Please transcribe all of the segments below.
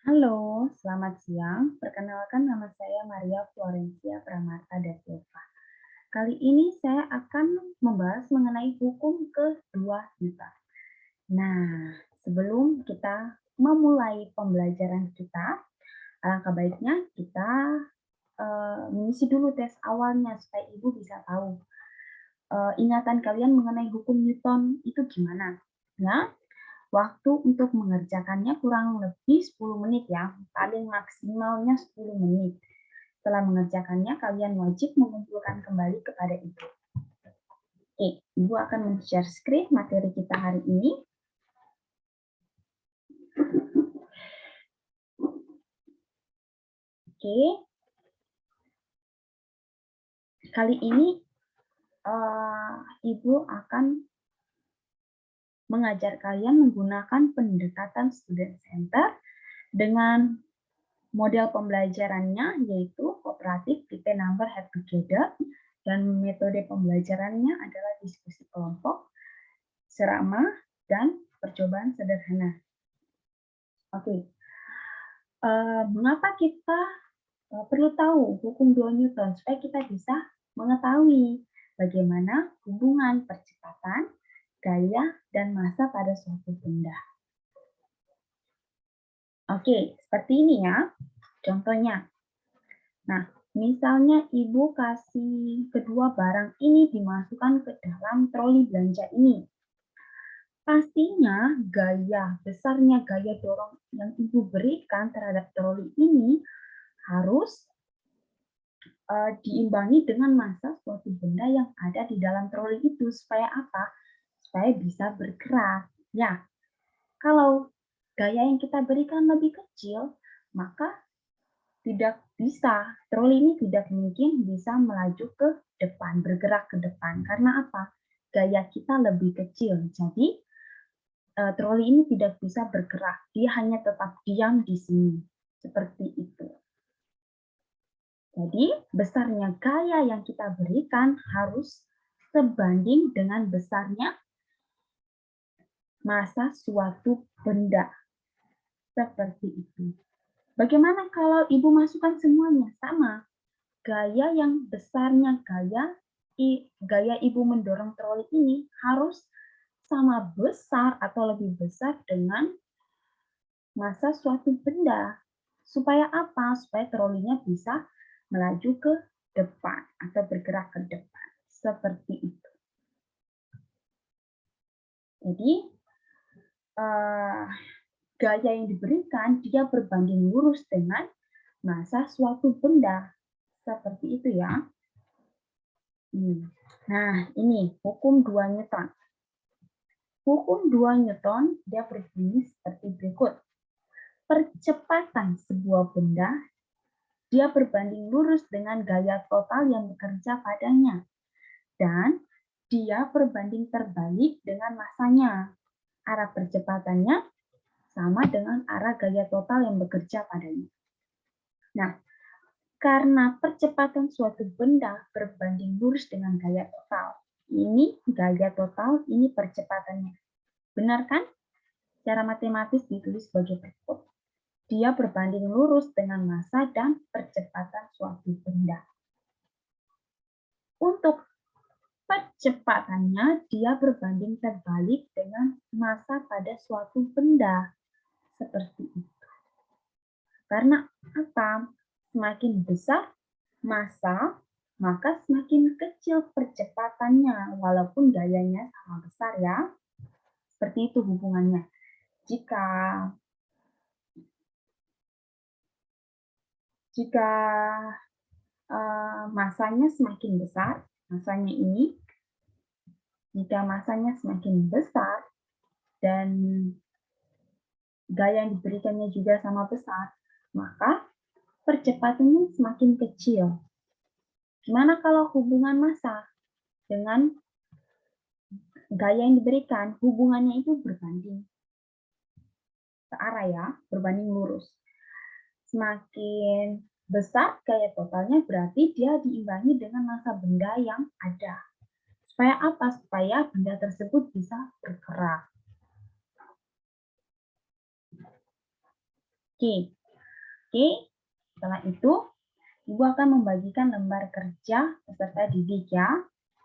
Halo, selamat siang. Perkenalkan nama saya Maria Florencia Pramarta da Silva. Kali ini saya akan membahas mengenai hukum kedua Newton. Nah, sebelum kita memulai pembelajaran kita, alangkah baiknya kita mengisi dulu tes awalnya supaya Ibu bisa tahu ingatan kalian mengenai hukum Newton itu gimana. Ya, waktu untuk mengerjakannya kurang lebih 10 menit ya, paling maksimalnya 10 menit. Setelah mengerjakannya, kalian wajib mengumpulkan kembali kepada Ibu. Oke, Ibu akan men-share screen materi kita hari ini. Oke, kali ini Ibu akan mengajar kalian menggunakan pendekatan student center dengan model pembelajarannya yaitu kooperatif, tipe number, head together, dan metode pembelajarannya adalah diskusi kelompok, serama, dan percobaan sederhana. Oke, mengapa kita perlu tahu hukum 2 Newton supaya kita bisa mengetahui bagaimana hubungan percepatan, gaya, dan massa pada suatu benda. Oke, seperti ini ya contohnya. Nah, misalnya Ibu kasih kedua barang ini dimasukkan ke dalam troli belanja ini. Pastinya besarnya gaya dorong yang Ibu berikan terhadap troli ini harus diimbangi dengan massa suatu benda yang ada di dalam troli itu. Supaya apa? Supaya bisa bergerak. Ya, kalau gaya yang kita berikan lebih kecil, maka tidak bisa, troli ini tidak mungkin bisa melaju ke depan, bergerak ke depan. Karena apa? Gaya kita lebih kecil. Jadi, troli ini tidak bisa bergerak. Dia hanya tetap diam di sini. Seperti itu. Jadi, besarnya gaya yang kita berikan harus sebanding dengan besarnya massa suatu benda. Seperti itu. Bagaimana kalau Ibu masukkan semuanya? Sama. Gaya yang besarnya gaya Ibu mendorong troli ini harus sama besar atau lebih besar dengan massa suatu benda. Supaya apa? Supaya trolinya bisa melaju ke depan atau bergerak ke depan. Seperti itu. Jadi, gaya yang diberikan dia berbanding lurus dengan massa suatu benda. Seperti itu ya. Nah, ini hukum 2 Newton. Hukum 2 Newton dia berbunyi seperti berikut. Percepatan sebuah benda dia berbanding lurus dengan gaya total yang bekerja padanya. Dan dia berbanding terbalik dengan massanya. Arah percepatannya sama dengan arah gaya total yang bekerja padanya. Nah, karena percepatan suatu benda berbanding lurus dengan gaya total. Ini gaya total, ini percepatannya. Benar kan? Secara matematis ditulis sebagai berikut. Dia berbanding lurus dengan massa dan percepatan suatu benda. Untuk percepatannya, dia berbanding terbalik dengan massa pada suatu benda. Seperti itu. Karena apa? Semakin besar massa, maka semakin kecil percepatannya, walaupun gayanya sama besar ya. Seperti itu hubungannya. Jika massanya semakin besar, massanya ini, jika massanya semakin besar dan gaya yang diberikannya juga sama besar, maka percepatannya semakin kecil. Gimana kalau hubungan massa dengan gaya yang diberikan, hubungannya itu berbanding searah ya, berbanding lurus. Semakin besar gaya totalnya berarti dia diimbangi dengan massa benda yang ada. Supaya apa? Supaya benda tersebut bisa bergerak. Oke. Oke. Setelah itu, Ibu akan membagikan lembar kerja peserta didik ya.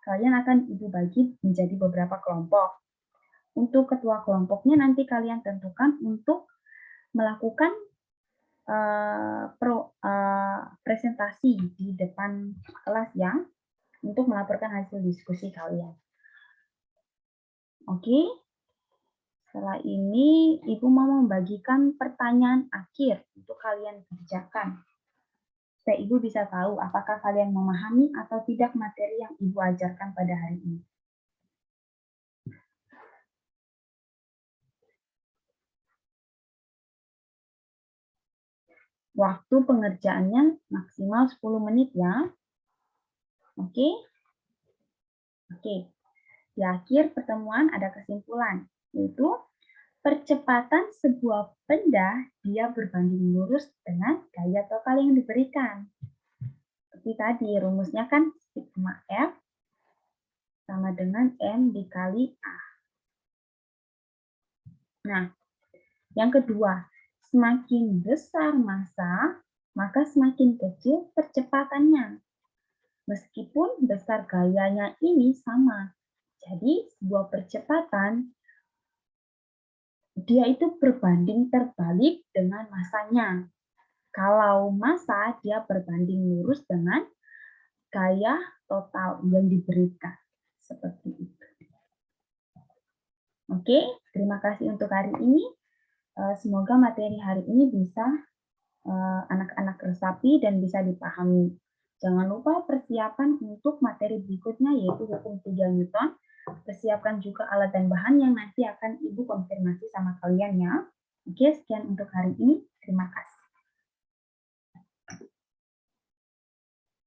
Kalian akan Ibu bagi menjadi beberapa kelompok. Untuk ketua kelompoknya nanti kalian tentukan untuk melakukan presentasi di depan kelas ya, untuk melaporkan hasil diskusi kalian. Oke. Setelah ini, Ibu mau membagikan pertanyaan akhir untuk kalian kerjakan. Supaya Ibu bisa tahu apakah kalian memahami atau tidak materi yang Ibu ajarkan pada hari ini. Waktu pengerjaannya maksimal 10 menit ya. Oke? Oke. Di akhir pertemuan ada kesimpulan, yaitu percepatan sebuah benda dia berbanding lurus dengan gaya total yang diberikan. Seperti tadi, rumusnya kan sigma F sama dengan M dikali A. Nah, yang kedua, semakin besar massa, maka semakin kecil percepatannya. Meskipun besar gayanya ini sama. Jadi, sebuah percepatan, dia itu berbanding terbalik dengan massanya. Kalau massa, dia berbanding lurus dengan gaya total yang diberikan. Seperti itu. Oke, terima kasih untuk hari ini. Semoga materi hari ini bisa anak-anak resapi dan bisa dipahami. Jangan lupa persiapan untuk materi berikutnya, yaitu hukum 3 Newton. Persiapkan juga alat dan bahan yang nanti akan Ibu konfirmasi sama kalian ya. Oke, sekian untuk hari ini. Terima kasih.